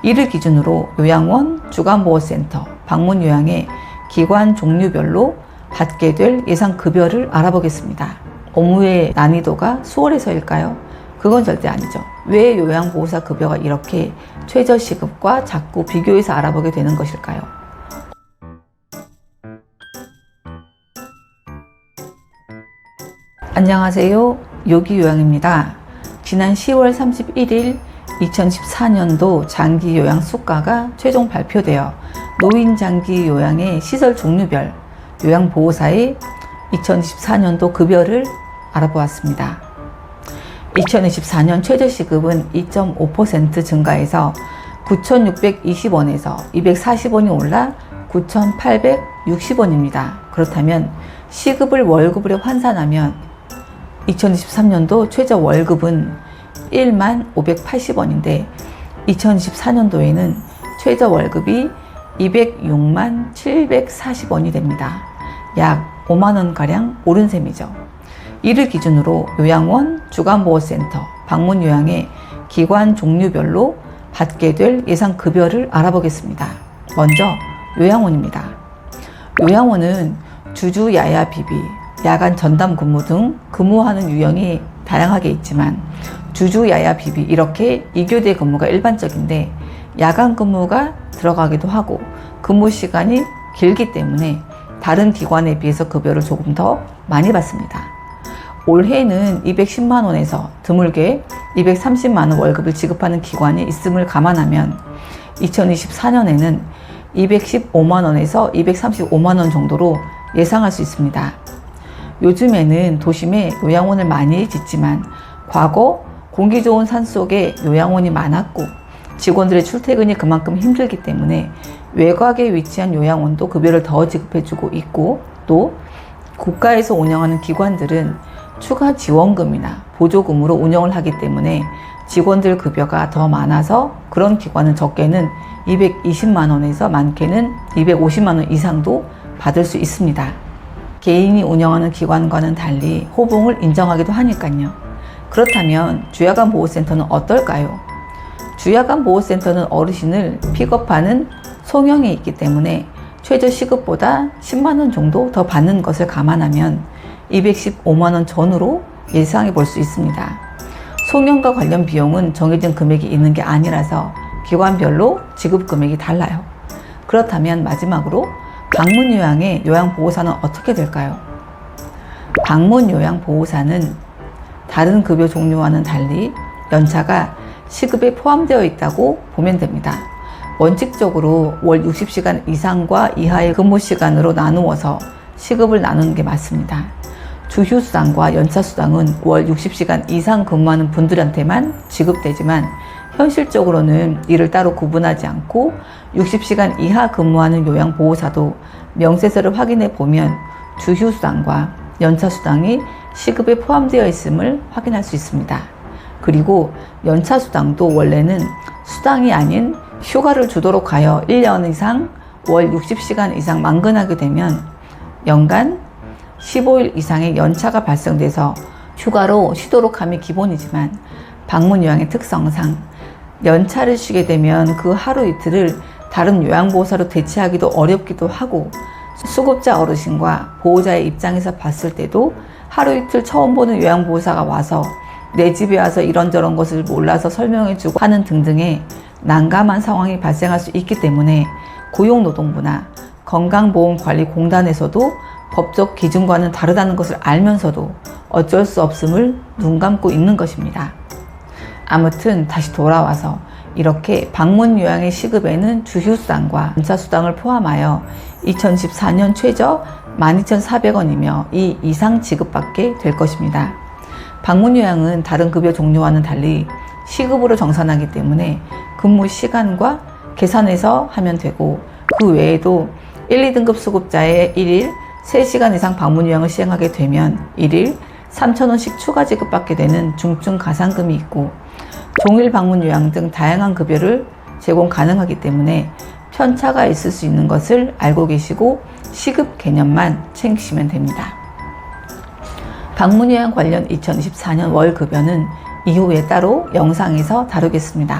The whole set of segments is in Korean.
이를 기준으로 요양원, 주간보호센터, 방문요양의 기관 종류별로 받게 될 예상 급여를 알아보겠습니다. 업무의 난이도가 수월해서일까요? 그건 절대 아니죠. 왜 요양보호사 급여가 이렇게 최저시급과 자꾸 비교해서 알아보게 되는 것일까요? 안녕하세요. 요기요양입니다. 지난 10월 31일 2014년도 장기요양 수가가 최종 발표되어 노인장기요양의 시설 종류별 요양보호사의 2024년도 급여를 알아보았습니다. 2024년 최저시급은 2.5% 증가해서 9,620원에서 240원이 올라 9,860원입니다. 그렇다면 시급을 월급으로 환산하면 2023년도 최저 월급은 15,580원인데 2024년도에는 최저 월급이 206만 740원이 됩니다. 약 5만원가량 오른 셈이죠. 이를 기준으로 요양원, 주간보호센터, 방문요양의 기관 종류별로 받게 될 예상 급여를 알아보겠습니다. 먼저 요양원입니다. 요양원은 주주 야야 비비, 야간 전담 근무 등 근무하는 유형이 다양하게 있지만 주주 야야 비비 이렇게 2교대 근무가 일반적인데 야간 근무가 들어가기도 하고 근무 시간이 길기 때문에 다른 기관에 비해서 급여를 조금 더 많이 받습니다. 올해는 210만 원에서 드물게 230만 원 월급을 지급하는 기관이 있음을 감안하면 2024년에는 215만 원에서 235만 원 정도로 예상할 수 있습니다. 요즘에는 도심에 요양원을 많이 짓지만 과거 공기 좋은 산속에 요양원이 많았고 직원들의 출퇴근이 그만큼 힘들기 때문에 외곽에 위치한 요양원도 급여를 더 지급해주고 있고 또 국가에서 운영하는 기관들은 추가 지원금이나 보조금으로 운영을 하기 때문에 직원들 급여가 더 많아서 그런 기관은 적게는 220만 원에서 많게는 250만 원 이상도 받을 수 있습니다. 개인이 운영하는 기관과는 달리 호봉을 인정하기도 하니까요. 그렇다면 주야간 보호센터는 어떨까요? 주야간 보호센터는 어르신을 픽업하는 송영이 있기 때문에 최저 시급보다 10만 원 정도 더 받는 것을 감안하면 215만 원 전후로 예상해 볼 수 있습니다. 송영과 관련 비용은 정해진 금액이 있는 게 아니라서 기관별로 지급 금액이 달라요. 그렇다면 마지막으로 방문요양의 요양보호사는 어떻게 될까요? 방문요양보호사는 다른 급여 종류와는 달리 연차가 시급에 포함되어 있다고 보면 됩니다. 원칙적으로 월 60시간 이상과 이하의 근무 시간으로 나누어서 시급을 나누는 게 맞습니다. 주휴수당과 연차수당은 월 60시간 이상 근무하는 분들한테만 지급되지만 현실적으로는 이를 따로 구분하지 않고 60시간 이하 근무하는 요양보호사도 명세서를 확인해 보면 주휴수당과 연차수당이 시급에 포함되어 있음을 확인할 수 있습니다. 그리고 연차수당도 원래는 수당이 아닌 휴가를 주도록 하여 1년 이상 월 60시간 이상 만근하게 되면 연간 15일 이상의 연차가 발생돼서 휴가로 쉬도록 함이 기본이지만 방문요양의 특성상 연차를 쉬게 되면 그 하루 이틀을 다른 요양보호사로 대체하기도 어렵기도 하고 수급자 어르신과 보호자의 입장에서 봤을 때도 하루 이틀 처음 보는 요양보호사가 와서 내 집에 와서 이런저런 것을 몰라서 설명해주고 하는 등등의 난감한 상황이 발생할 수 있기 때문에 고용노동부나 건강보험관리공단에서도 법적 기준과는 다르다는 것을 알면서도 어쩔 수 없음을 눈 감고 있는 것입니다. 아무튼 다시 돌아와서 이렇게 방문요양의 시급에는 주휴수당과 연차수당을 포함하여 2014년 최저 12,400원이며 이 이상 지급받게 될 것입니다. 방문요양은 다른 급여 종류와는 달리 시급으로 정산하기 때문에 근무 시간과 계산해서 하면 되고 그 외에도 1, 2등급 수급자의 1일 3시간 이상 방문요양을 시행하게 되면 1일 3,000원씩 추가 지급받게 되는 중증 가산금이 있고 종일 방문요양 등 다양한 급여를 제공 가능하기 때문에 편차가 있을 수 있는 것을 알고 계시고 시급 개념만 챙기시면 됩니다. 방문요양 관련 2024년 월급여는 이후에 따로 영상에서 다루겠습니다.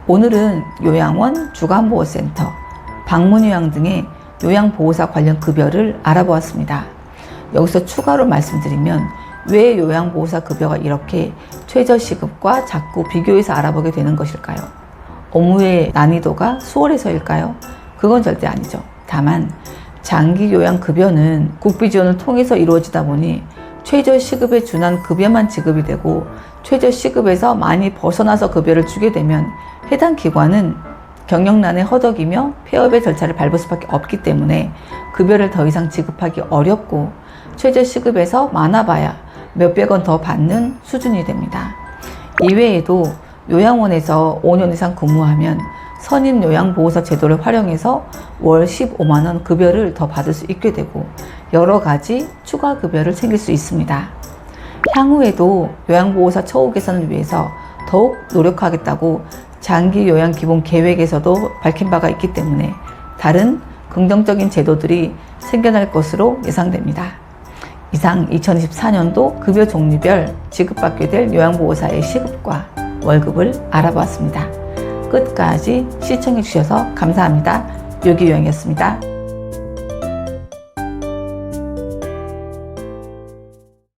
오늘은 요양원, 주간보호센터, 방문요양 등의 요양보호사 관련 급여를 알아보았습니다. 여기서 추가로 말씀드리면 왜 요양보호사 급여가 이렇게 최저시급과 자꾸 비교해서 알아보게 되는 것일까요? 업무의 난이도가 수월해서일까요? 그건 절대 아니죠. 다만 장기요양급여는 국비지원을 통해서 이루어지다 보니 최저시급에 준한 급여만 지급이 되고 최저시급에서 많이 벗어나서 급여를 주게 되면 해당 기관은 경영난에 허덕이며 폐업의 절차를 밟을 수밖에 없기 때문에 급여를 더 이상 지급하기 어렵고 최저시급에서 많아봐야 몇백 원 더 받는 수준이 됩니다. 이외에도 요양원에서 5년 이상 근무하면 선임요양보호사 제도를 활용해서 월 15만 원 급여를 더 받을 수 있게 되고 여러 가지 추가 급여를 챙길 수 있습니다. 향후에도 요양보호사 처우 개선을 위해서 더욱 노력하겠다고 장기요양기본계획에서도 밝힌 바가 있기 때문에 다른 긍정적인 제도들이 생겨날 것으로 예상됩니다. 이상 2024년도 급여 종류별 지급받게 될 요양보호사의 시급과 월급을 알아보았습니다. 끝까지 시청해 주셔서 감사합니다. 요기요양이었습니다.